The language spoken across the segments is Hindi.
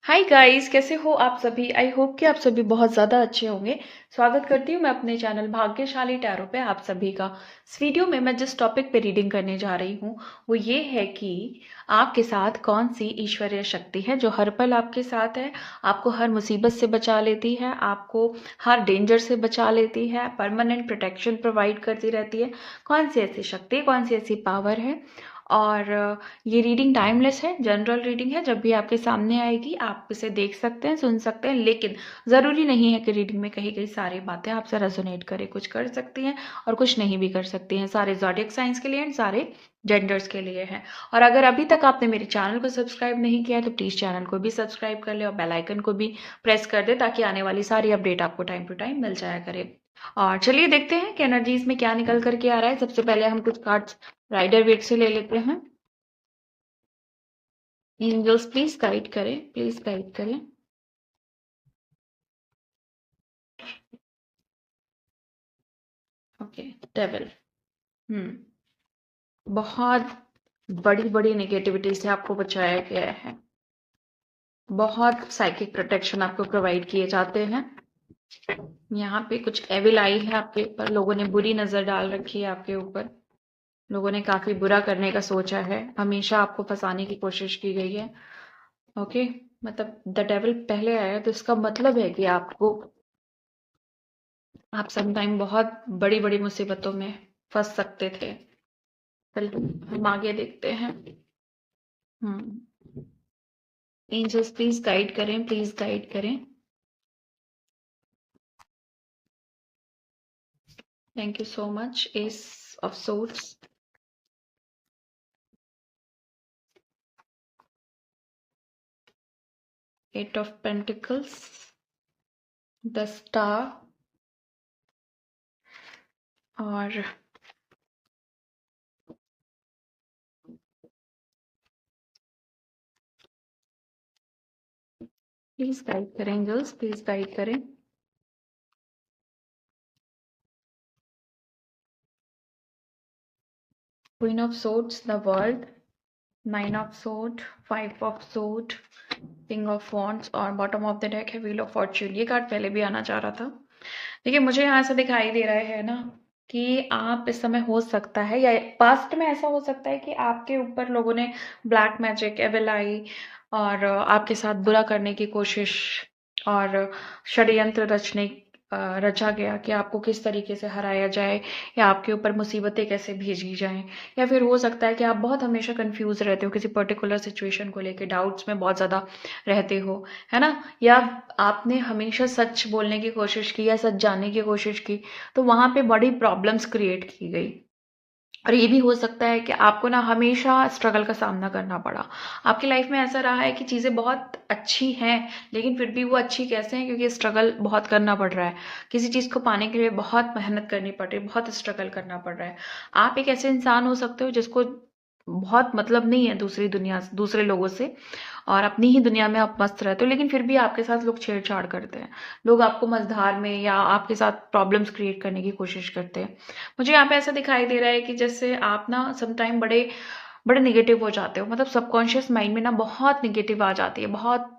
हाय गाइस, कैसे हो आप सभी। आई होप कि आप सभी बहुत ज़्यादा अच्छे होंगे। स्वागत करती हूँ मैं अपने चैनल भाग्यशाली टैरो पे आप सभी का। इस वीडियो में मैं जिस टॉपिक पे रीडिंग करने जा रही हूँ वो ये है कि आपके साथ कौन सी ईश्वरीय शक्ति है जो हर पल आपके साथ है, आपको हर मुसीबत से बचा लेती है, आपको हर डेंजर से बचा लेती है, परमानेंट प्रोटेक्शन प्रोवाइड करती रहती है। कौन सी ऐसी शक्ति, कौन सी ऐसी पावर है। और ये रीडिंग टाइमलेस है, जनरल रीडिंग है। जब भी आपके सामने आएगी आप इसे देख सकते हैं, सुन सकते हैं, लेकिन ज़रूरी नहीं है कि रीडिंग में कहीं कहीं सारी बातें आपसे रेजोनेट करें। कुछ कर सकती हैं और कुछ नहीं भी कर सकती हैं। सारे ज़ोडिएक साइंस के लिए एंड सारे जेंडर्स के लिए है। और अगर अभी तक आपने मेरे चैनल को सब्सक्राइब नहीं किया है तो प्लीज़ चैनल को भी सब्सक्राइब कर ले और बेल आइकन को भी प्रेस कर दे ताकि आने वाली सारी अपडेट आपको टाइम टू टाइम मिल जाया करे। और चलिए देखते हैं कि एनर्जीज में क्या निकल करके आ रहा है। सबसे पहले हम कुछ कार्ड्स राइडर वेट से ले लेते हैं। एंजल्स प्लीज गाइड करें, प्लीज गाइड करें। Okay, devil. बहुत बड़ी बड़ी नेगेटिविटी से आपको बचाया गया है। बहुत साइकिक प्रोटेक्शन आपको प्रोवाइड किए जाते हैं। यहाँ पे कुछ एविल आई है आपके ऊपर, लोगों ने बुरी नजर डाल रखी है आपके ऊपर। लोगों ने काफी बुरा करने का सोचा है, हमेशा आपको फंसाने की कोशिश की गई है। ओके, मतलब द डेविल पहले आया तो इसका मतलब है कि आप समटाइम बहुत बड़ी बड़ी मुसीबतों में फंस सकते थे। चलिए हम आगे देखते हैं। हम्म एंजल्स प्लीज गाइड करें, प्लीज गाइड करें। Thank you so much. Ace of swords, eight of pentacles, the star और प्लीज गाइड करें एंजल्स, प्लीज गाइड करें। Queen of swords, the world, nine of sword, five of sword, king of wands और बॉटम ऑफ द डेक है व्हील ऑफ फॉर्च्यून। ये कार्ड पहले भी आना चाह रहा था। देखिए मुझे यहाँ ऐसा दिखाई दे रहा है ना कि आप इस समय, हो सकता है या पास्ट में ऐसा हो सकता है कि आपके ऊपर लोगों ने ब्लैक मैजिक, एविल आई और आपके साथ बुरा करने की कोशिश और षड्यंत्र रचा गया कि आपको किस तरीके से हराया जाए या आपके ऊपर मुसीबतें कैसे भेजी जाएं। या फिर हो सकता है कि आप बहुत हमेशा कंफ्यूज रहते हो किसी पर्टिकुलर सिचुएशन को लेके, डाउट्स में बहुत ज़्यादा रहते हो, है ना। या आपने हमेशा सच बोलने की कोशिश की या सच जानने की कोशिश की तो वहां पे बड़ी प्रॉब्लम्स क्रिएट की गई। और ये भी हो सकता है कि आपको ना हमेशा स्ट्रगल का सामना करना पड़ा। आपकी लाइफ में ऐसा रहा है कि चीज़ें बहुत अच्छी हैं लेकिन फिर भी वो अच्छी कैसे हैं, क्योंकि स्ट्रगल बहुत करना पड़ रहा है। किसी चीज़ को पाने के लिए बहुत मेहनत करनी पड़ रही है, बहुत स्ट्रगल करना पड़ रहा है। आप एक ऐसे इंसान हो सकते हो जिसको बहुत मतलब नहीं है दूसरी दुनिया, दूसरे लोगों से, और अपनी ही दुनिया में आप मस्त रहते हो, लेकिन फिर भी आपके साथ लोग छेड़छाड़ करते हैं। लोग आपको मझधार में या आपके साथ प्रॉब्लम्स क्रिएट करने की कोशिश करते हैं। मुझे यहाँ पे ऐसा दिखाई दे रहा है कि जैसे आप ना समटाइम बड़े बड़े निगेटिव हो जाते हो, मतलब सबकॉन्शियस माइंड में ना बहुत निगेटिव आ जाती है, बहुत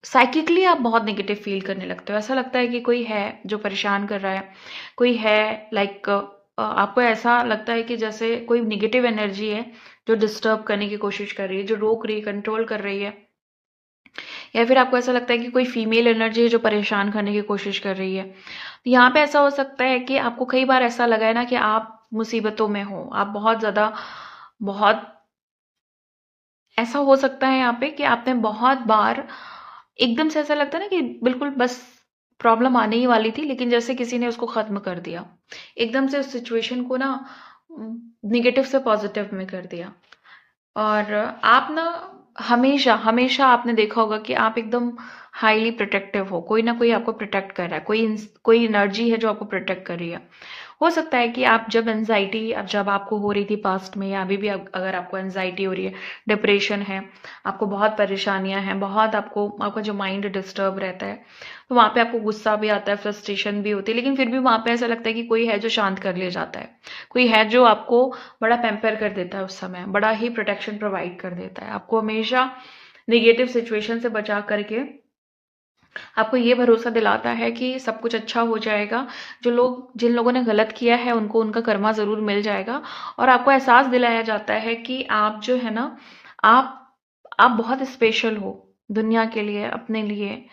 साइकिकली आप बहुत निगेटिव फील करने लगते हो। ऐसा लगता है कि कोई है जो परेशान कर रहा है, कोई है, लाइक आपको ऐसा लगता है कि जैसे कोई निगेटिव एनर्जी है जो डिस्टर्ब करने की कोशिश कर रही है, जो रोक रही है, कंट्रोल कर रही है। या फिर आपको ऐसा लगता है कि कोई फीमेल एनर्जी है जो परेशान करने की कोशिश कर रही है। तो यहाँ पे ऐसा हो सकता है कि आपको कई बार ऐसा लगा है ना कि आप मुसीबतों में हो, आप बहुत ज़्यादा, बहुत ऐसा हो सकता है यहाँ पे कि आपने बहुत बार एकदम से ऐसा लगता है ना कि बिल्कुल बस प्रॉब्लम आने ही वाली थी लेकिन जैसे किसी ने उसको खत्म कर दिया, एकदम से उस सिचुएशन को ना निगेटिव से पॉजिटिव में कर दिया। और आप ना हमेशा हमेशा आपने देखा होगा कि आप एकदम हाईली प्रोटेक्टिव हो, कोई ना कोई आपको प्रोटेक्ट कर रहा है, कोई एनर्जी है जो आपको प्रोटेक्ट कर रही है। हो सकता है कि आप जब एनजाइटी, अब जब आपको हो रही थी पास्ट में या अभी भी अगर आपको एनजाइटी हो रही है, डिप्रेशन है, आपको बहुत परेशानियां हैं, बहुत आपको, आपका जो माइंड डिस्टर्ब रहता है, तो वहां पे आपको गुस्सा भी आता है, फ्रस्ट्रेशन भी होती है, लेकिन फिर भी वहां पे ऐसा लगता है कि कोई है जो शांत कर ले जाता है, कोई है जो आपको बड़ा पैम्पर कर देता है, उस समय बड़ा ही प्रोटेक्शन प्रोवाइड कर देता है आपको हमेशा। नेगेटिव सिचुएशन से बचा करके आपको ये भरोसा दिलाता है कि सब कुछ अच्छा हो जाएगा। जिन लोगों ने गलत किया है उनको उनका कर्मा ज़रूर मिल जाएगा, और आपको एहसास दिलाया जाता है कि आप जो है ना, आप आप बहुत स्पेशल हो दुनिया के लिए, अपने लिए,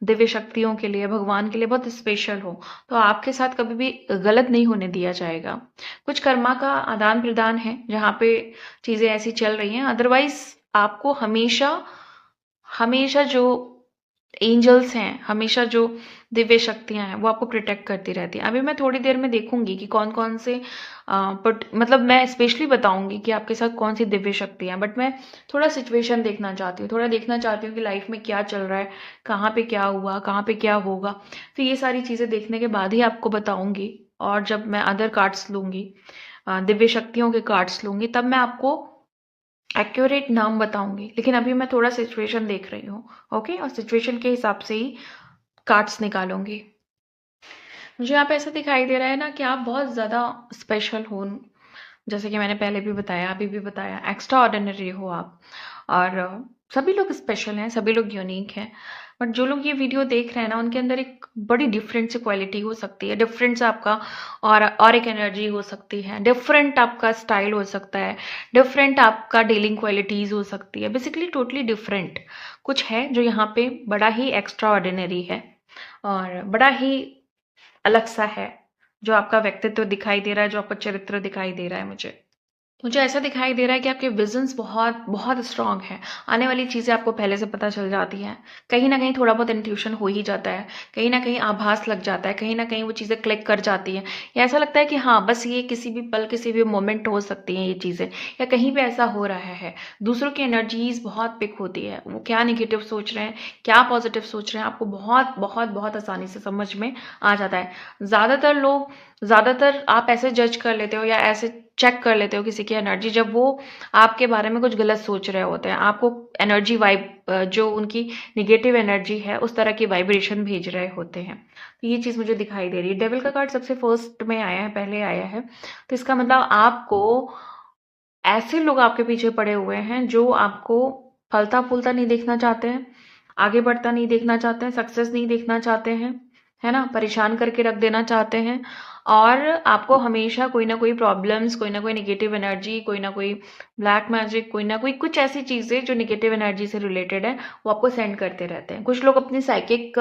दिव्य शक्तियों के लिए, भगवान के लिए बहुत स्पेशल हो। तो आपके साथ कभी भी गलत नहीं होने दिया जाएगा। कुछ कर्मा का आदान-प्रदान है जहाँ पे चीज़ें ऐसी चल रही हैं, अदरवाइज़ आपको हमेशा हमेशा जो एंजल्स हैं, हमेशा जो दिव्य शक्तियाँ हैं, वो आपको प्रोटेक्ट करती रहती हैं। अभी मैं थोड़ी देर में देखूँगी कि कौन-कौन से मतलब मैं स्पेशली बताऊँगी कि आपके साथ कौन-सी दिव्य शक्तियाँ हैं, बट मैं थोड़ा सिचुएशन देखना चाहती हूँ, थोड़ा देखना चाहती हूँ कि लाइफ में क्या चल रहा है, कहाँ पे क्या हुआ, कहाँ पे क्या होगा। तो ये सारी चीज़ें देखने के बाद ही आपको बताऊँगी, और जब मैं अदर कार्ड्स लूँगी, दिव्य शक्तियों के कार्ड्स लूँगी, तब मैं आपको एक्यूरेट नाम बताऊंगी। लेकिन अभी मैं थोड़ा सिचुएशन देख रही हूँ, ओके, और सिचुएशन के हिसाब से ही कार्ड्स निकालूंगी। मुझे यहाँ पे ऐसा दिखाई दे रहा है ना कि आप बहुत ज़्यादा स्पेशल हो, जैसे कि मैंने पहले भी बताया, अभी भी बताया, एक्स्ट्रा ऑर्डिनरी हो आप। और सभी लोग स्पेशल हैं, सभी लोग यूनिक हैं, बट जो लोग ये वीडियो देख रहे हैं ना, उनके अंदर एक बड़ी डिफरेंट सी क्वालिटी हो सकती है, डिफरेंट सा आपका और एक एनर्जी हो सकती है, डिफरेंट आपका स्टाइल हो सकता है, डिफरेंट आपका डीलिंग क्वालिटीज़ हो सकती है, बेसिकली टोटली डिफरेंट कुछ है जो यहाँ पे बड़ा ही एक्स्ट्रा ऑर्डिनरी है और बड़ा ही अलग सा है, जो आपका व्यक्तित्व दिखाई दे रहा है, जो आपका चरित्र दिखाई दे रहा है। मुझे ऐसा दिखाई दे रहा है कि आपके विजन्स बहुत बहुत स्ट्रांग हैं। आने वाली चीज़ें आपको पहले से पता चल जाती हैं। कहीं न कहीं थोड़ा बहुत इंट्यूशन हो ही जाता है। कहीं न कहीं आभास लग जाता है। कहीं न कहीं वो चीज़ें क्लिक कर जाती हैं। या ऐसा लगता है कि हाँ, बस ये किसी भी पल, किसी भी मोमेंट हो सकती हैं ये चीज़ें, या कहीं पे ऐसा हो रहा है। दूसरों की एनर्जीज़ बहुत पिक होती है। वो क्या नेगेटिव सोच रहे हैं, क्या पॉजिटिव सोच रहे हैं, आपको बहुत बहुत बहुत आसानी से समझ में आ जाता है। ज़्यादातर आप ऐसे जज कर लेते हो या ऐसे चेक कर लेते हो किसी की एनर्जी, जब वो आपके बारे में कुछ गलत सोच रहे होते हैं, आपको एनर्जी वाइब जो उनकी निगेटिव एनर्जी है उस तरह की वाइब्रेशन भेज रहे होते हैं। तो ये चीज़ मुझे दिखाई दे रही है। डेविल का कार्ड सबसे फर्स्ट में आया है, पहले आया है, तो इसका मतलब आपको ऐसे लोग आपके पीछे पड़े हुए हैं जो आपको फलता फूलता नहीं देखना चाहते हैं, आगे बढ़ता नहीं देखना चाहते हैं, सक्सेस नहीं देखना चाहते हैं, है ना, परेशान करके रख देना चाहते हैं, और आपको हमेशा कोई ना कोई प्रॉब्लम्स, कोई ना कोई नेगेटिव एनर्जी, कोई ना कोई ब्लैक मैजिक, कोई ना कोई कुछ ऐसी चीज़ें जो नेगेटिव एनर्जी से रिलेटेड है, वो आपको सेंड करते रहते हैं। कुछ लोग अपनी साइकिक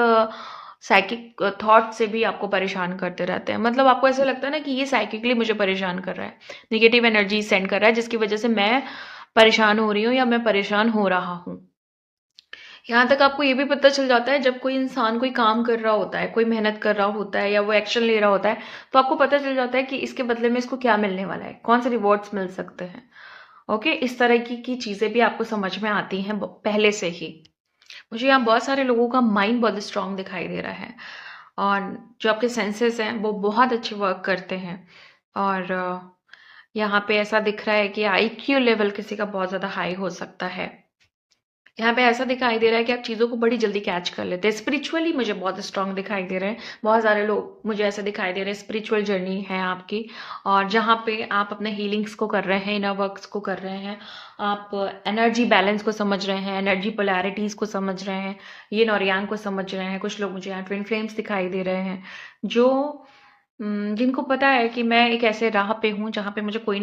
थॉट से भी आपको परेशान करते रहते हैं। मतलब आपको ऐसा लगता है ना कि ये साइकिकली मुझे परेशान कर रहा है, नेगेटिव एनर्जी सेंड कर रहा है, जिसकी वजह से मैं परेशान हो रही हूँ या मैं परेशान हो रहा हूँ। यहाँ तक आपको ये भी पता चल जाता है, जब कोई इंसान कोई काम कर रहा होता है, कोई मेहनत कर रहा होता है या वो एक्शन ले रहा होता है, तो आपको पता चल जाता है कि इसके बदले में इसको क्या मिलने वाला है, कौन से रिवॉर्ड्स मिल सकते हैं। ओके, इस तरह की चीज़ें भी आपको समझ में आती हैं पहले से ही। मुझे यहाँ बहुत सारे लोगों का माइंड बहुत स्ट्रांग दिखाई दे रहा है, और जो आपके सेंसेस हैं वो बहुत अच्छे वर्क करते हैं। और यहाँ पे ऐसा दिख रहा है कि आईक्यू लेवल किसी का बहुत ज़्यादा हाई हो सकता है। यहाँ पे ऐसा दिखाई दे रहा है कि आप चीज़ों को बड़ी जल्दी कैच कर लेते हैं। स्पिरिचुअली मुझे बहुत स्ट्रांग दिखाई दे रहे हैं। बहुत सारे लोग मुझे ऐसे दिखाई दे रहे हैं, स्पिरिचुअल जर्नी है आपकी, और जहाँ पे आप अपने हीलिंग्स को कर रहे हैं, इनर वर्क्स को कर रहे हैं, आप एनर्जी बैलेंस को समझ रहे हैं, एनर्जी पोलैरिटीज़ को समझ रहे हैं, यिन और यांग को समझ रहे हैं। कुछ लोग मुझे यहाँ ट्विन फ्लेम्स दिखाई दे रहे हैं, जो जिनको पता है कि मैं एक ऐसे राह पे हूँ जहाँ पे मुझे कोई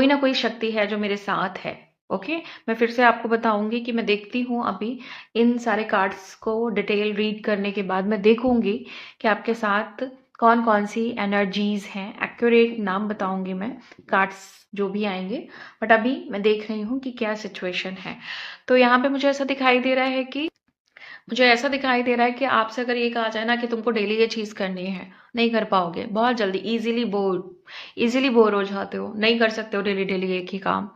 ना कोई शक्ति है जो मेरे साथ है। ओके, मैं फिर से आपको बताऊंगी कि मैं देखती हूँ अभी इन सारे कार्ड्स को डिटेल रीड करने के बाद मैं देखूंगी कि आपके साथ कौन कौन सी एनर्जीज हैं। एक्यूरेट नाम बताऊंगी मैं, कार्ड्स जो भी आएंगे, बट अभी मैं देख रही हूँ कि क्या सिचुएशन है। तो यहाँ पे मुझे ऐसा दिखाई दे रहा है कि आपसे अगर ये कहा जाए ना कि तुमको डेली ये चीज़ करनी है, नहीं कर पाओगे, बहुत जल्दी इजीली बोर हो जाते हो, नहीं कर सकते हो डेली डेली एक ही काम,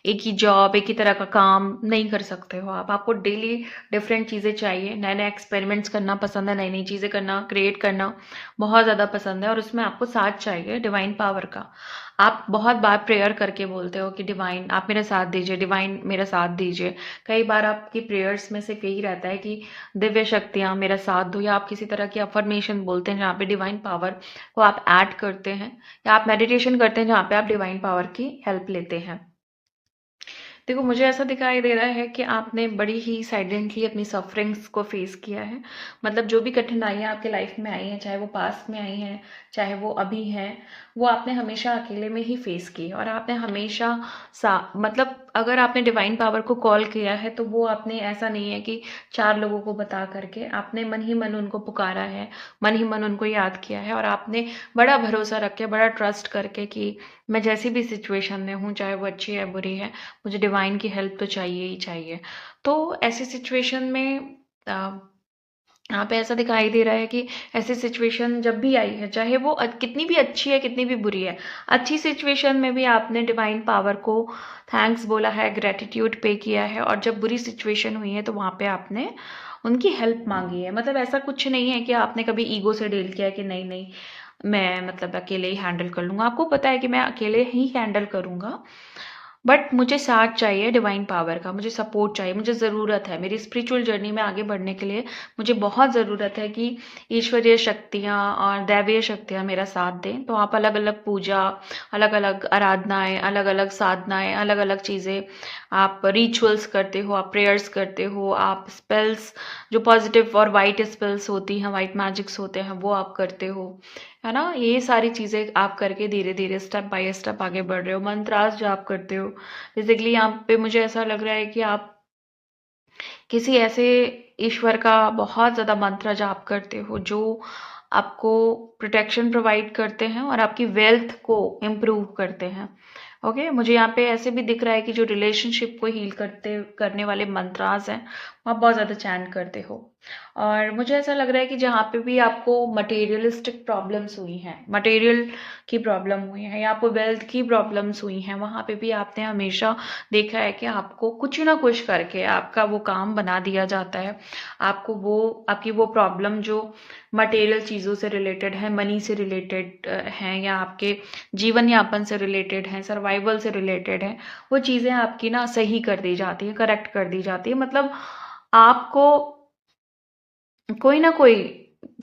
एक ही जॉब, एक ही तरह का काम नहीं कर सकते हो आप। आपको डेली डिफरेंट चीज़ें चाहिए, नए नए एक्सपेरिमेंट्स करना पसंद है, नई नई चीज़ें करना, क्रिएट करना बहुत ज़्यादा पसंद है, और उसमें आपको साथ चाहिए डिवाइन पावर का। आप बहुत बार प्रेयर करके बोलते हो कि डिवाइन आप मेरा साथ दीजिए, डिवाइन मेरा साथ दीजिए। कई बार आपकी प्रेयर्स में से यही रहता है कि दिव्य शक्तियाँ मेरा साथ दो, या आप किसी तरह की अफर्मेशन बोलते हैं जहाँ पे डिवाइन पावर को आप ऐड करते हैं, या आप मेडिटेशन करते हैं जहाँ पे आप डिवाइन पावर की हेल्प लेते हैं। देखो मुझे ऐसा दिखाई दे रहा है कि आपने बड़ी ही साइलेंटली अपनी सफरिंग्स को फेस किया है। मतलब जो भी कठिनाइयाँ आपके लाइफ में आई हैं, चाहे वो पास्ट में आई हैं, चाहे वो अभी हैं, वो आपने हमेशा अकेले में ही फेस की और आपने हमेशा मतलब अगर आपने डिवाइन पावर को कॉल किया है तो वो आपने ऐसा नहीं है कि 4 लोगों को बता करके, आपने मन ही मन उनको पुकारा है, मन ही मन उनको याद किया है और आपने बड़ा भरोसा रख के, बड़ा ट्रस्ट करके कि मैं जैसी भी सिचुएशन में हूँ, चाहे वो अच्छी है बुरी है, मुझे डिवाइन की हेल्प तो चाहिए ही चाहिए। तो ऐसी सिचुएशन में यहाँ पे ऐसा दिखाई दे रहा है कि ऐसी सिचुएशन जब भी आई है, चाहे वो कितनी भी अच्छी है, कितनी भी बुरी है, अच्छी सिचुएशन में भी आपने डिवाइन पावर को थैंक्स बोला है, ग्रेटिट्यूड पे किया है और जब बुरी सिचुएशन हुई है तो वहाँ पे आपने उनकी हेल्प मांगी है। मतलब ऐसा कुछ नहीं है कि आपने कभी ईगो से डील किया कि नहीं नहीं मैं मतलब अकेले ही हैंडल कर लूँगा। आपको पता है कि मैं अकेले ही हैंडल करूँगा, बट मुझे साथ चाहिए डिवाइन पावर का, मुझे सपोर्ट चाहिए, मुझे ज़रूरत है मेरी स्पिरिचुअल जर्नी में आगे बढ़ने के लिए। मुझे बहुत ज़रूरत है कि ईश्वरीय शक्तियाँ और दैवीय शक्तियाँ मेरा साथ दें। तो आप अलग अलग पूजा, अलग अलग आराधनाएं, अलग अलग साधनाएं, अलग अलग चीज़ें, आप रिचुअल्स करते हो, आप प्रेयर्स करते हो, आप स्पेल्स जो पॉजिटिव और वाइट स्पेल्स होती हैं, वाइट मैजिक्स होते हैं, वो आप करते हो, है ना। ये सारी चीज़ें आप करके धीरे धीरे स्टेप बाय स्टेप आगे बढ़ रहे हो। मंत्रास जो आप करते हो, बेसिकली यहाँ पे मुझे ऐसा लग रहा है कि आप किसी ऐसे ईश्वर का बहुत ज़्यादा मंत्र जाप करते हो जो आपको प्रोटेक्शन प्रोवाइड करते हैं और आपकी वेल्थ को इम्प्रूव करते हैं। ओके, मुझे यहाँ पे ऐसे भी दिख रहा है कि जो रिलेशनशिप को हील करने वाले मंत्रास हैं, वो आप बहुत ज़्यादा चैंट करते हो। और मुझे ऐसा लग रहा है कि जहाँ पे भी आपको मटेरियलिस्टिक प्रॉब्लम्स हुई हैं, मटेरियल की प्रॉब्लम हुई है या आपको वेल्थ की प्रॉब्लम्स हुई हैं, वहाँ पे भी आपने हमेशा देखा है कि आपको कुछ ना कुछ करके आपका वो काम बना दिया जाता है। आपको वो आपकी वो प्रॉब्लम जो मटेरियल चीज़ों से रिलेटेड है, मनी से रिलेटेड हैं या आपके जीवन यापन से रिलेटेड हैं, सर्वाइवल से रिलेटेड है, वो चीज़ें आपकी ना सही कर दी जाती है, करेक्ट कर दी जाती है। मतलब आपको कोई ना कोई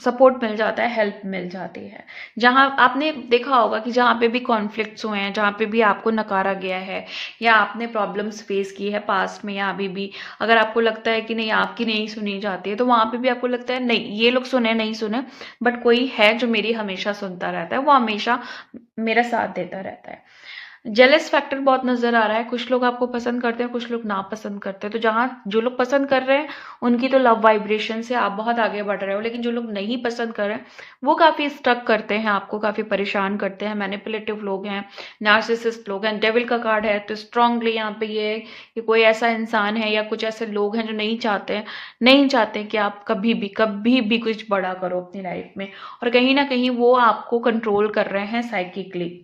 सपोर्ट मिल जाता है, हेल्प मिल जाती है। जहाँ आपने देखा होगा कि जहाँ पे भी कॉन्फ्लिक्ट्स हुए हैं, जहाँ पे भी आपको नकारा गया है या आपने प्रॉब्लम्स फेस की है पास्ट में या अभी भी, अगर आपको लगता है कि नहीं आपकी नहीं सुनी जाती है, तो वहाँ पे भी आपको लगता है नहीं ये लोग सुने नहीं सुने, बट कोई है जो मेरी हमेशा सुनता रहता है, वो हमेशा मेरा साथ देता रहता है। जेलस फैक्टर बहुत नजर आ रहा है। कुछ लोग आपको पसंद करते हैं, कुछ लोग नापसंद करते हैं। तो जहाँ जो लोग पसंद कर रहे हैं उनकी तो लव वाइब्रेशन से आप बहुत आगे बढ़ रहे हो, लेकिन जो लोग नहीं पसंद कर रहे हैं वो काफी स्टक करते हैं, आपको काफी परेशान करते हैं। मैनिपुलेटिव लोग हैं, नार्सिसिस्ट लोग हैं, डेविल का कार्ड है। तो स्ट्रांगली यहाँ पे ये है कि कोई ऐसा इंसान है या कुछ ऐसे लोग हैं जो नहीं चाहते कि आप कभी भी कुछ बड़ा करो अपनी लाइफ में, और कहीं ना कहीं वो आपको कंट्रोल कर रहे हैं साइकिकली।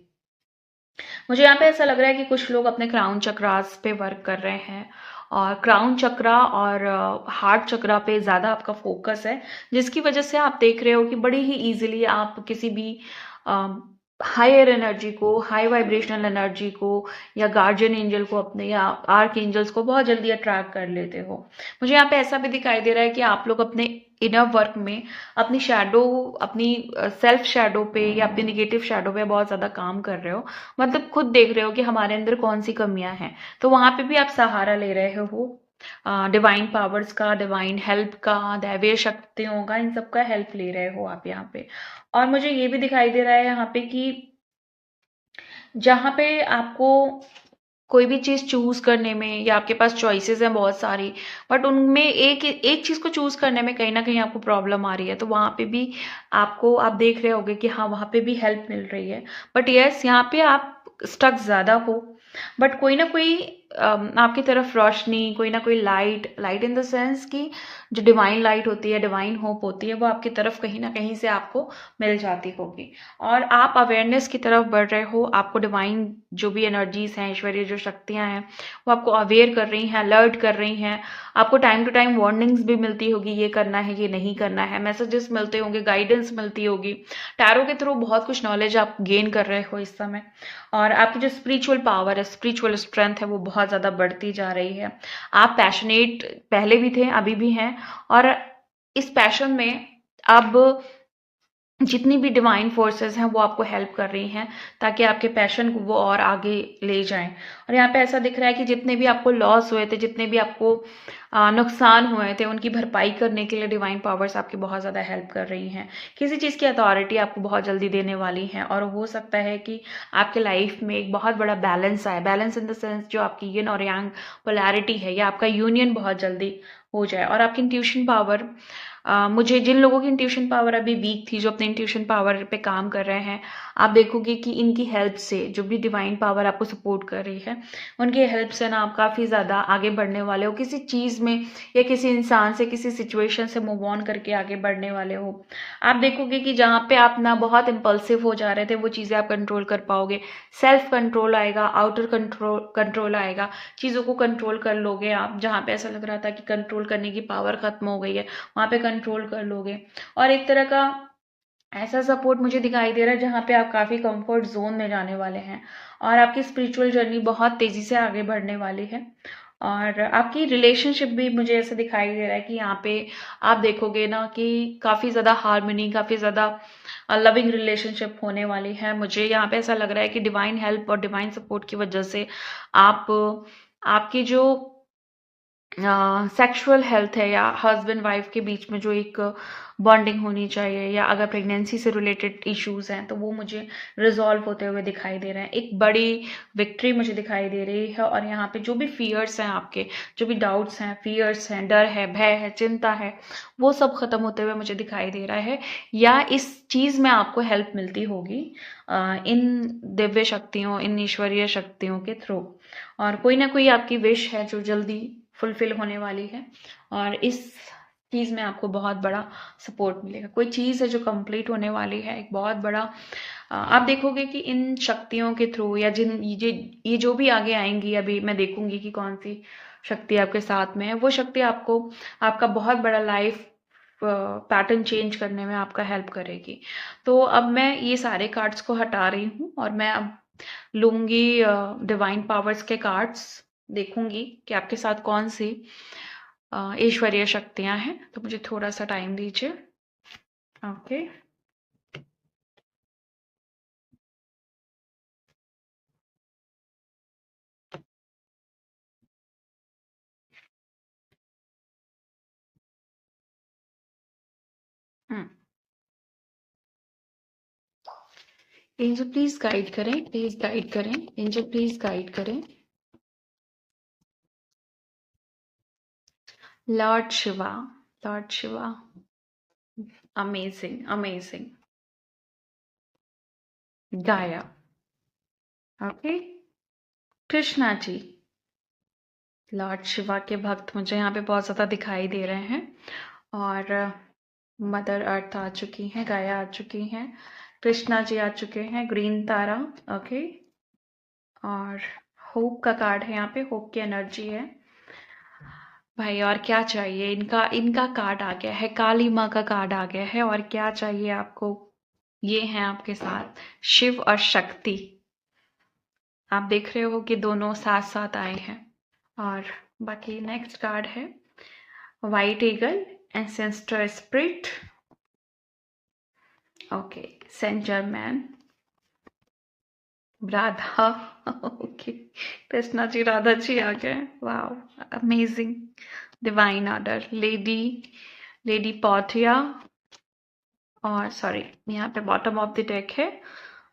मुझे यहाँ पे ऐसा लग रहा है कि कुछ लोग अपने क्राउन चक्रास पे वर्क कर रहे हैं और क्राउन चक्रा और हार्ट चक्रा पे ज़्यादा आपका फोकस है, जिसकी वजह से आप देख रहे हो कि बड़ी ही इजीली आप किसी भी हायर एनर्जी को, हाई वाइब्रेशनल एनर्जी को या गार्जियन एंजल को अपने या आर्क एंजल्स को बहुत जल्दी अट्रैक्ट कर लेते हो। मुझे यहाँ पे ऐसा भी दिखाई दे रहा है कि आप लोग अपने इनर वर्क में अपनी शैडो, अपनी सेल्फ शैडो पे या अपनी निगेटिव शैडो पे बहुत ज़्यादा काम कर रहे हो। मतलब खुद देख रहे हो कि हमारे अंदर कौन सी कमियां हैं, तो वहां पे भी आप सहारा ले रहे हो डिवाइन पावर्स का, डिवाइन हेल्प का, दैवीय शक्तियों का, इन सब का हेल्प ले रहे हो आप यहाँ पे। और मुझे ये भी दिखाई दे रहा है यहाँ पे कि जहाँ पे आपको कोई भी चीज़ चूज करने में या आपके पास चॉइसेस हैं बहुत सारी, बट उनमें एक एक चीज़ को चूज करने में कहीं ना कहीं आपको प्रॉब्लम आ रही है, तो वहाँ पे भी आप देख रहे होगे कि हाँ वहाँ पे भी हेल्प मिल रही है। बट यस, यहाँ पे आप स्टक ज़्यादा हो, बट कोई ना कोई आपकी तरफ रोशनी, कोई ना कोई light, light in the sense कि जो डिवाइन लाइट होती है, डिवाइन होप होती है, वो आपकी तरफ कहीं ना कहीं से आपको मिल जाती होगी और आप अवेयरनेस की तरफ बढ़ रहे हो। आपको डिवाइन जो भी एनर्जीज हैं, ईश्वरीय जो शक्तियां हैं, वो आपको अवेयर कर रही हैं, अलर्ट कर रही हैं। आपको टाइम टू टाइम वार्निंग्स भी मिलती होगी, ये करना है, ये नहीं करना है, मैसेजेस मिलते होंगे, गाइडेंस मिलती होगी। टैरो के थ्रू बहुत कुछ नॉलेज आप गेन कर रहे हो इस समय, और आपकी जो स्पिरिचुअल पावर है, स्पिरिचुअल स्ट्रेंथ है, वो बहुत ज़्यादा बढ़ती जा रही है। आप पैशनेट पहले भी थे, अभी भी हैं, और इस पैशन में अब जितनी भी डिवाइन फोर्सेस हैं वो आपको हेल्प कर रही हैं ताकि आपके पैशन को वो और आगे ले जाएं। और यहाँ पे ऐसा दिख रहा है कि जितने भी आपको लॉस हुए थे, जितने भी आपको नुकसान हुए थे, उनकी भरपाई करने के लिए डिवाइन पावर्स आपकी बहुत ज़्यादा हेल्प कर रही हैं। किसी चीज़ की अथॉरिटी आपको बहुत जल्दी देने वाली हैं और हो सकता है कि आपके लाइफ में एक बहुत बड़ा बैलेंस आए। बैलेंस इन द सेंस जो आपकी यिन और यांग पोलैरिटी है या आपका यूनियन बहुत जल्दी हो जाए। और आपकी इंट्यूशन पावर, मुझे जिन लोगों की इंट्यूशन पावर अभी वीक थी, जो अपने इंट्यूशन पावर पे काम कर रहे हैं, आप देखोगे कि इनकी हेल्प से, जो भी डिवाइन पावर आपको सपोर्ट कर रही है, उनकी हेल्प से ना आप काफ़ी ज़्यादा आगे बढ़ने वाले हो किसी चीज़ में या किसी इंसान से, किसी सिचुएशन से मूव ऑन करके आगे बढ़ने वाले हो। आप देखोगे कि जहाँ पे आप ना बहुत इम्पल्सिव हो जा रहे थे, वो चीज़ें आप कंट्रोल कर पाओगे। सेल्फ कंट्रोल आएगा, आउटर कंट्रोल आएगा, चीज़ों को कंट्रोल कर लोगे आप। जहाँ पे ऐसा लग रहा था कि कंट्रोल करने की पावर खत्म हो गई है, वहाँ पे कंट्रोल कर लोगे। और एक तरह का ऐसा सपोर्ट मुझे दिखाई दे रहा है जहाँ पे आप काफ़ी कंफर्ट जोन में जाने वाले हैं और आपकी स्पिरिचुअल जर्नी बहुत तेज़ी से आगे बढ़ने वाली है। और आपकी रिलेशनशिप भी मुझे ऐसा दिखाई दे रहा है कि यहाँ पे आप देखोगे ना कि काफ़ी ज़्यादा हार्मनी, काफ़ी ज़्यादा लविंग रिलेशनशिप होने वाली है। मुझे यहाँ पे ऐसा लग रहा है कि डिवाइन हेल्प और डिवाइन सपोर्ट की वजह से आप आपकी जो सेक्सुअल हेल्थ है या हस्बैंड वाइफ के बीच में जो एक बॉन्डिंग होनी चाहिए, या अगर प्रेगनेंसी से रिलेटेड इश्यूज हैं तो वो मुझे रिजॉल्व होते हुए दिखाई दे रहे हैं। एक बड़ी विक्ट्री मुझे दिखाई दे रही है। और यहाँ पे जो भी फियर्स हैं आपके, जो भी डाउट्स हैं, फियर्स हैं, डर है, भय है, चिंता है, वो सब खत्म होते हुए मुझे दिखाई दे रहा है। या इस चीज़ में आपको हेल्प मिलती होगी इन दिव्य शक्तियों, इन ईश्वरीय शक्तियों के थ्रू। और कोई ना कोई आपकी विश है जो जल्दी फुलफिल होने वाली है और इस चीज़ में आपको बहुत बड़ा सपोर्ट मिलेगा। कोई चीज़ है जो कंप्लीट होने वाली है, एक बहुत बड़ा आप देखोगे कि इन शक्तियों के थ्रू या जिन ये जो भी आगे आएंगी, अभी मैं देखूंगी कि कौन सी शक्ति आपके साथ में है, वो शक्ति आपको आपका बहुत बड़ा लाइफ पैटर्न चेंज करने में आपका हेल्प करेगी। तो अब मैं ये सारे कार्ड्स को हटा रही हूँ और मैं अब लूंगी डिवाइन पावर्स के कार्ड्स, देखूंगी कि आपके साथ कौन सी ईश्वरीय शक्तियां हैं। तो मुझे थोड़ा सा टाइम दीजिए। ओके, एंजल प्लीज गाइड करें, प्लीज गाइड करें, एंजल प्लीज गाइड करें। Lord Shiva, Lord Shiva, amazing amazing, गाया, ओके, कृष्णा जी। लॉर्ड शिवा के भक्त मुझे यहाँ पे बहुत ज़्यादा दिखाई दे रहे हैं। और मदर अर्थ आ चुकी हैं, गाया आ चुकी हैं, कृष्णा जी आ चुके हैं, ग्रीन तारा, ओके। और होप का कार्ड है यहाँ पे, होप की एनर्जी है भाई। और क्या चाहिए, इनका इनका कार्ड आ गया है, काली माँ का कार्ड आ गया है। और क्या चाहिए आपको, ये हैं आपके साथ शिव और शक्ति। आप देख रहे हो कि दोनों साथ साथ आए हैं। और बाकी नेक्स्ट कार्ड है White Eagle, ancestor spirit, okay, Saint Germain, Radha, okay, Krishna ji, Radha ji आ गए, wow, amazing, divine order, lady Portia. और सॉरी, यहाँ पे बॉटम ऑफ द डेक है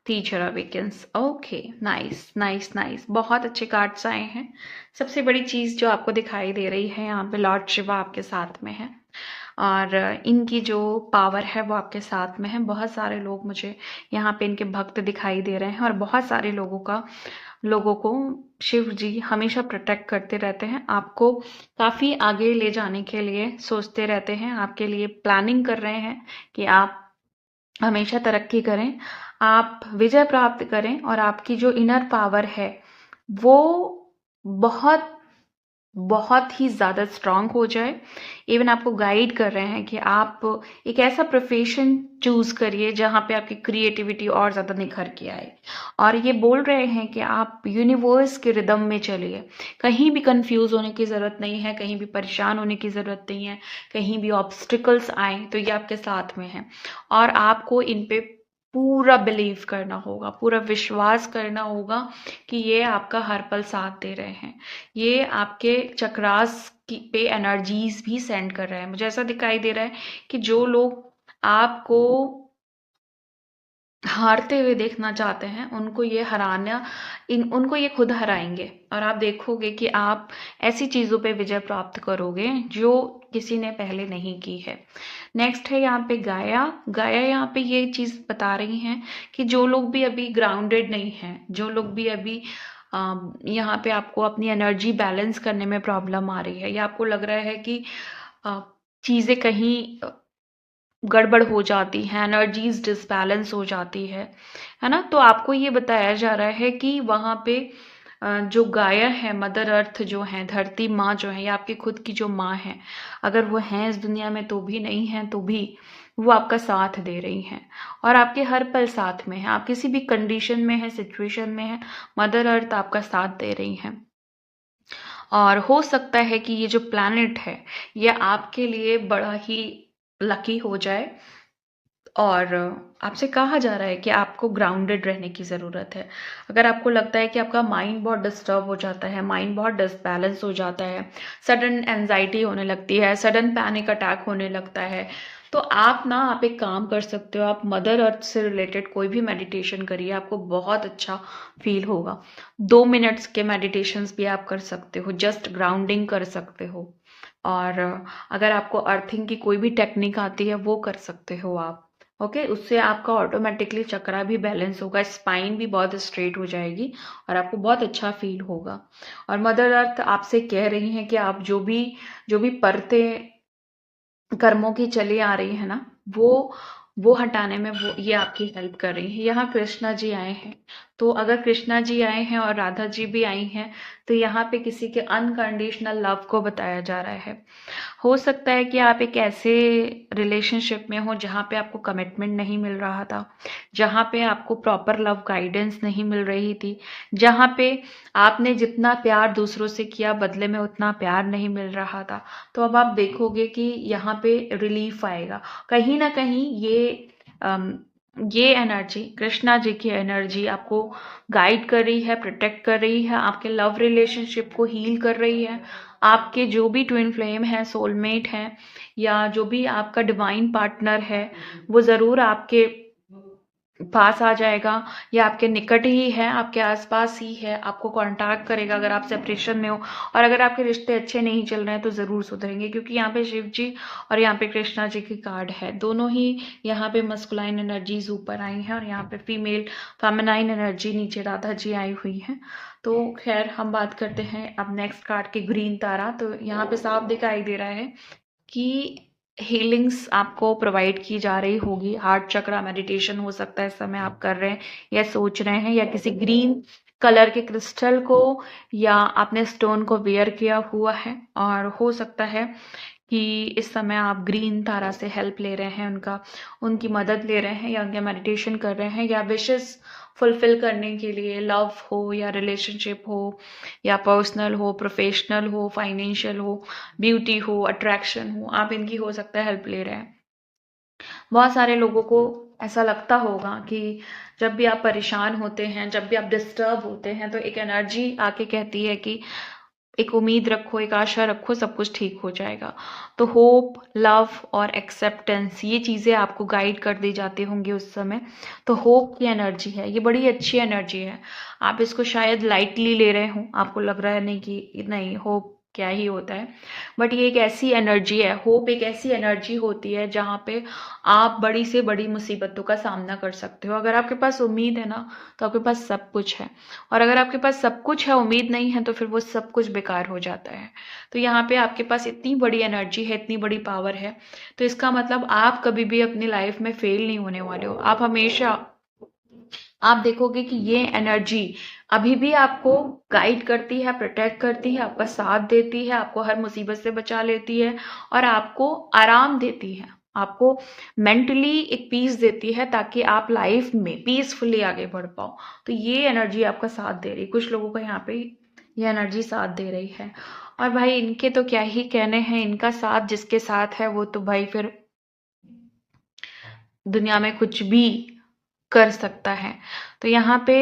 teacher awakens, okay, nice nice nice, बहुत अच्छे कार्ड्स आए हैं। सबसे बड़ी चीज़ जो आपको दिखाई दे रही है यहाँ पे, लॉर्ड शिवा आपके साथ में है और इनकी जो पावर है वो आपके साथ में है। बहुत सारे लोग मुझे यहाँ पे इनके भक्त दिखाई दे रहे हैं और बहुत सारे लोगों को शिव जी हमेशा प्रोटेक्ट करते रहते हैं। आपको काफ़ी आगे ले जाने के लिए सोचते रहते हैं, आपके लिए प्लानिंग कर रहे हैं कि आप हमेशा तरक्की करें, आप विजय प्राप्त करें और आपकी जो इनर पावर है वो बहुत बहुत ही ज़्यादा स्ट्रांग हो जाए। इवन आपको गाइड कर रहे हैं कि आप एक ऐसा प्रोफेशन चूज करिए जहाँ पे आपकी क्रिएटिविटी और ज़्यादा निखर के आए। और ये बोल रहे हैं कि आप यूनिवर्स के रिदम में चलिए, कहीं भी कंफ्यूज होने की ज़रूरत नहीं है, कहीं भी परेशान होने की ज़रूरत नहीं है, कहीं भी ऑब्स्टिकल्स आए तो ये आपके साथ में है। और आपको इन पे पूरा बिलीव करना होगा, पूरा विश्वास करना होगा कि ये आपका हर पल साथ दे रहे हैं। ये आपके चक्रास की पे एनर्जीज भी सेंड कर रहे हैं। मुझे ऐसा दिखाई दे रहा है कि जो लोग आपको हारते हुए देखना चाहते हैं, उनको ये हराना उनको ये खुद हराएंगे। और आप देखोगे कि आप ऐसी चीज़ों पे विजय प्राप्त करोगे जो किसी ने पहले नहीं की है। नेक्स्ट है यहाँ पे गाया। गाया यहाँ पे ये चीज़ बता रही हैं कि जो लोग भी अभी ग्राउंडेड नहीं हैं, जो लोग भी अभी यहाँ पे आपको अपनी एनर्जी बैलेंस करने में प्रॉब्लम आ रही है, या आपको लग रहा है कि चीज़ें कहीं गड़बड़ हो जाती है, एनर्जीज डिसबैलेंस हो जाती है ना? तो आपको ये बताया जा रहा है कि वहाँ पे जो गाया है, मदर अर्थ जो है, धरती माँ जो है, या आपकी खुद की जो माँ है, अगर वो हैं इस दुनिया में तो भी, नहीं हैं तो भी, वो आपका साथ दे रही हैं और आपके हर पल साथ में है। आप किसी भी कंडीशन में है, सिचुएशन में है, मदर अर्थ आपका साथ दे रही हैं। और हो सकता है कि ये जो प्लैनेट है, ये आपके लिए बड़ा ही लकी हो जाए। और आपसे कहा जा रहा है कि आपको ग्राउंडेड रहने की ज़रूरत है। अगर आपको लगता है कि आपका माइंड बहुत डिस्टर्ब हो जाता है, माइंड बहुत डिसबैलेंस हो जाता है, सडन एंजाइटी होने लगती है, सडन पैनिक अटैक होने लगता है, तो आप एक काम कर सकते हो। आप मदर अर्थ से रिलेटेड कोई भी मेडिटेशन करिए, आपको बहुत अच्छा फील होगा। 2 मिनट्स के मेडिटेशंस भी आप कर सकते हो, जस्ट ग्राउंडिंग कर सकते हो। और अगर आपको अर्थिंग की कोई भी टेक्निक आती है वो कर सकते हो आप। ओके, उससे आपका ऑटोमेटिकली चक्रा भी बैलेंस होगा, स्पाइन भी बहुत स्ट्रेट हो जाएगी और आपको बहुत अच्छा फील होगा। और मदर अर्थ आपसे कह रही हैं कि आप जो भी परते कर्मों की चली आ रही है ना, वो हटाने में वो ये आपकी हेल्प कर रही है। यहाँ कृष्णा जी आए हैं, तो अगर कृष्णा जी आए हैं और राधा जी भी आई हैं, तो यहाँ पे किसी के अनकंडीशनल लव को बताया जा रहा है। हो सकता है कि आप एक ऐसे रिलेशनशिप में हो जहाँ पे आपको कमिटमेंट नहीं मिल रहा था, जहाँ पे आपको प्रॉपर लव गाइडेंस नहीं मिल रही थी, जहाँ पे आपने जितना प्यार दूसरों से किया बदले में उतना प्यार नहीं मिल रहा था। तो अब आप देखोगे कि यहाँ पे रिलीफ आएगा। कहीं ना कहीं ये एनर्जी, कृष्णा जी की एनर्जी आपको गाइड कर रही है, प्रोटेक्ट कर रही है, आपके लव रिलेशनशिप को हील कर रही है। आपके जो भी ट्विन फ्लेम है, सोलमेट है, या जो भी आपका डिवाइन पार्टनर है, वो ज़रूर आपके पास आ जाएगा, या आपके निकट ही है, आपके आसपास ही है, आपको कांटेक्ट करेगा अगर आप सेपरेशन में हो। और अगर आपके रिश्ते अच्छे नहीं चल रहे हैं तो ज़रूर सुधरेंगे, क्योंकि यहाँ पे शिव जी और यहाँ पे कृष्णा जी की कार्ड है। दोनों ही यहाँ पे मस्कुलाइन एनर्जीज ऊपर आई हैं और यहाँ पे फीमेल फेमिनाइन एनर्जी नीचे राधा जी आई हुई है। तो खैर, हम बात करते हैं अब नेक्स्ट कार्ड के ग्रीन तारा। तो यहाँ पे साफ दिखाई दे रहा है कि हीलिंग्स आपको प्रोवाइड की जा रही होगी। हार्ट चक्रा मेडिटेशन हो सकता है इस समय आप कर रहे हैं या सोच रहे हैं, या किसी ग्रीन कलर के क्रिस्टल को या आपने स्टोन को वेयर किया हुआ है। और हो सकता है कि इस समय आप ग्रीन तारा से हेल्प ले रहे हैं, उनकी मदद ले रहे हैं, या उनके मेडिटेशन कर रहे हैं, या विशेस फुलफिल करने के लिए, लव हो या रिलेशनशिप हो या पर्सनल हो, प्रोफेशनल हो, फाइनेंशियल हो, ब्यूटी हो, अट्रैक्शन हो, आप इनकी हो सकता है हेल्प ले रहे हैं। बहुत सारे लोगों को ऐसा लगता होगा कि जब भी आप परेशान होते हैं, जब भी आप डिस्टर्ब होते हैं, तो एक एनर्जी आके कहती है कि एक उम्मीद रखो, एक आशा रखो, सब कुछ ठीक हो जाएगा। तो होप, लव और एक्सेप्टेंस, ये चीज़ें आपको गाइड कर दी जाती होंगी उस समय। तो होप की एनर्जी है, ये बड़ी अच्छी एनर्जी है। आप इसको शायद लाइटली ले रहे हो, आपको लग रहा है नहीं कि नहीं, होप क्या ही होता है, बट ये एक ऐसी एनर्जी है, होप एक ऐसी एनर्जी होती है जहाँ पे आप बड़ी से बड़ी मुसीबतों का सामना कर सकते हो। अगर आपके पास उम्मीद है ना, तो आपके पास सब कुछ है। और अगर आपके पास सब कुछ है, उम्मीद नहीं है, तो फिर वो सब कुछ बेकार हो जाता है। तो यहाँ पे आपके पास इतनी बड़ी एनर्जी है, इतनी बड़ी पावर है, तो इसका मतलब आप कभी भी अपनी लाइफ में फेल नहीं होने वाले हो। आप हमेशा आप देखोगे कि ये एनर्जी अभी भी आपको गाइड करती है, प्रोटेक्ट करती है, आपका साथ देती है, आपको हर मुसीबत से बचा लेती है और आपको आराम देती है, आपको मेंटली एक पीस देती है ताकि आप लाइफ में पीसफुली आगे बढ़ पाओ। तो ये एनर्जी आपका साथ दे रही है, कुछ लोगों का यहाँ पे ये एनर्जी साथ दे रही है। और भाई इनके तो क्या ही कहने हैं, इनका साथ जिसके साथ है वो तो भाई फिर दुनिया में कुछ भी कर सकता है। तो यहाँ पे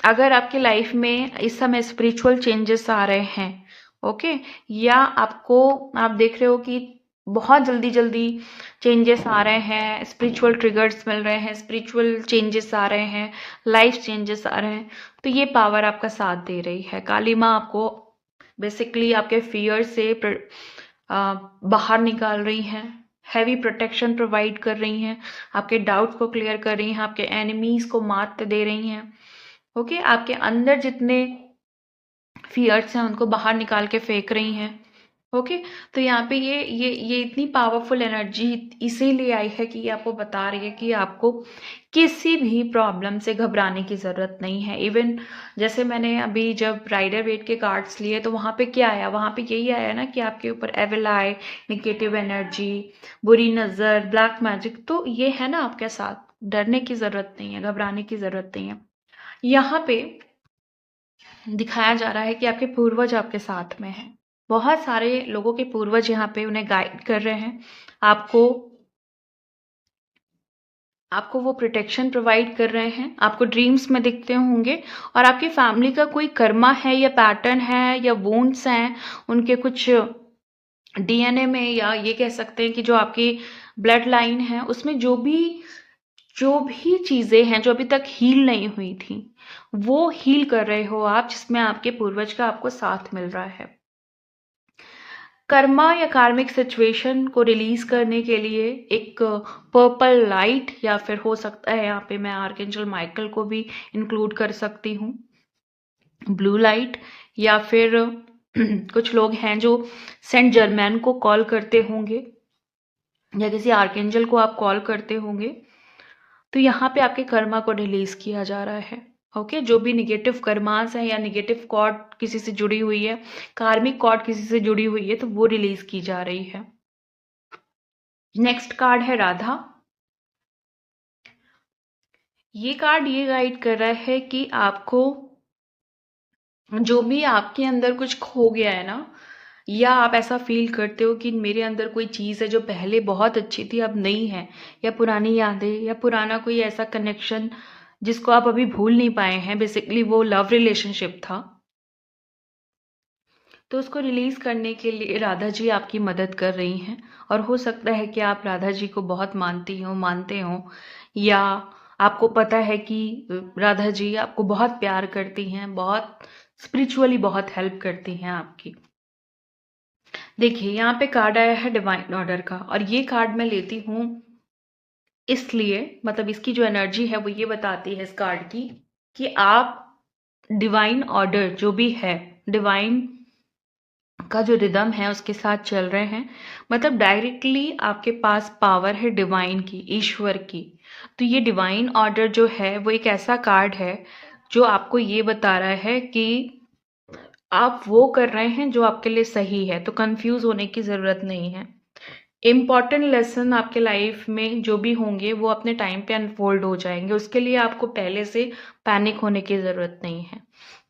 अगर आपकी लाइफ में इस समय स्पिरिचुअल चेंजेस आ रहे हैं, ओके, या आपको आप देख रहे हो कि बहुत जल्दी जल्दी चेंजेस आ रहे हैं, स्पिरिचुअल ट्रिगर्स मिल रहे हैं, स्पिरिचुअल चेंजेस आ रहे हैं, लाइफ चेंजेस आ रहे हैं, तो ये पावर आपका साथ दे रही है। काली माँ आपको बेसिकली आपके फियर से बाहर निकाल रही हैं, हैवी प्रोटेक्शन प्रोवाइड कर रही हैं, आपके डाउट्स को क्लियर कर रही हैं, आपके एनिमीज को मात दे रही हैं, ओके, आपके अंदर जितने फियर्स हैं उनको बाहर निकाल के फेंक रही हैं, ओके। तो यहाँ पे ये इतनी पावरफुल एनर्जी इसीलिए आई है कि ये आपको बता रही है कि आपको किसी भी प्रॉब्लम से घबराने की ज़रूरत नहीं है। इवन जैसे मैंने अभी जब राइडर वेट के कार्ड्स लिए तो वहाँ पे क्या आया, वहाँ पे यही आया ना कि आपके ऊपर एविल आई, नेगेटिव एनर्जी, बुरी नज़र, ब्लैक मैजिक, तो ये है ना आपके साथ, डरने की ज़रूरत नहीं है, घबराने की ज़रूरत नहीं है। यहाँ पे दिखाया जा रहा है कि आपके पूर्वज आपके साथ में हैं। बहुत सारे लोगों के पूर्वज यहाँ पे उन्हें गाइड कर रहे हैं, आपको आपको वो प्रोटेक्शन प्रोवाइड कर रहे हैं, आपको ड्रीम्स में दिखते होंगे। और आपकी फैमिली का कोई कर्मा है या पैटर्न है या वुंड्स हैं, उनके कुछ डीएनए में, या ये कह सकते हैं कि जो आपकी ब्लड लाइन है उसमें जो भी चीज़ें हैं जो अभी तक हील नहीं हुई थी, वो हील कर रहे हो आप, जिसमें आपके पूर्वज का आपको साथ मिल रहा है। कर्मा या कार्मिक सिचुएशन को रिलीज करने के लिए एक पर्पल लाइट, या फिर हो सकता है यहाँ पे मैं आर्कएंजल माइकल को भी इंक्लूड कर सकती हूँ, ब्लू लाइट, या फिर कुछ लोग हैं जो सेंट जर्मैन को कॉल करते होंगे या किसी आर्कएंजल को आप कॉल करते होंगे। तो यहाँ पे आपके कर्मा को रिलीज किया जा रहा है, ओके। जो भी निगेटिव कर्मास है या निगेटिव कॉर्ड किसी से जुड़ी हुई है, कार्मिक कॉर्ड किसी से जुड़ी हुई है, तो वो रिलीज की जा रही है। नेक्स्ट कार्ड है राधा। ये कार्ड ये गाइड कर रहा है कि आपको जो भी आपके अंदर कुछ खो गया है ना, या आप ऐसा फील करते हो कि मेरे अंदर कोई चीज़ है जो पहले बहुत अच्छी थी अब नहीं है, या पुरानी यादें या पुराना कोई ऐसा कनेक्शन जिसको आप अभी भूल नहीं पाए हैं, बेसिकली वो लव रिलेशनशिप था, तो उसको रिलीज करने के लिए राधा जी आपकी मदद कर रही हैं। और हो सकता है कि आप राधा जी को बहुत मानते हो, या आपको पता है कि राधा जी आपको बहुत प्यार करती हैं, बहुत स्पिरिचुअली बहुत हेल्प करती हैं आपकी। देखिए यहाँ पे कार्ड आया है डिवाइन ऑर्डर का, और ये कार्ड मैं लेती हूँ इसलिए, मतलब इसकी जो एनर्जी है वो ये बताती है इस कार्ड की कि आप डिवाइन ऑर्डर जो भी है, डिवाइन का जो रिदम है उसके साथ चल रहे हैं, मतलब डायरेक्टली आपके पास पावर है डिवाइन की, ईश्वर की। तो ये डिवाइन ऑर्डर जो है वो एक ऐसा कार्ड है जो आपको ये बता रहा है कि आप वो कर रहे हैं जो आपके लिए सही है, तो कंफ्यूज होने की ज़रूरत नहीं है। इम्पॉर्टेंट लेसन आपके लाइफ में जो भी होंगे वो अपने टाइम पे अनफोल्ड हो जाएंगे, उसके लिए आपको पहले से पैनिक होने की ज़रूरत नहीं है।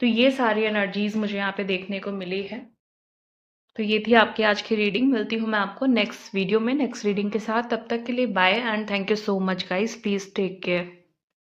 तो ये सारी एनर्जीज मुझे यहाँ पे देखने को मिली है। तो ये थी आपकी आज की रीडिंग। मिलती हूँ मैं आपको नेक्स्ट वीडियो में नेक्स्ट रीडिंग के साथ। तब तक के लिए bye and thank you so much guys, please take care.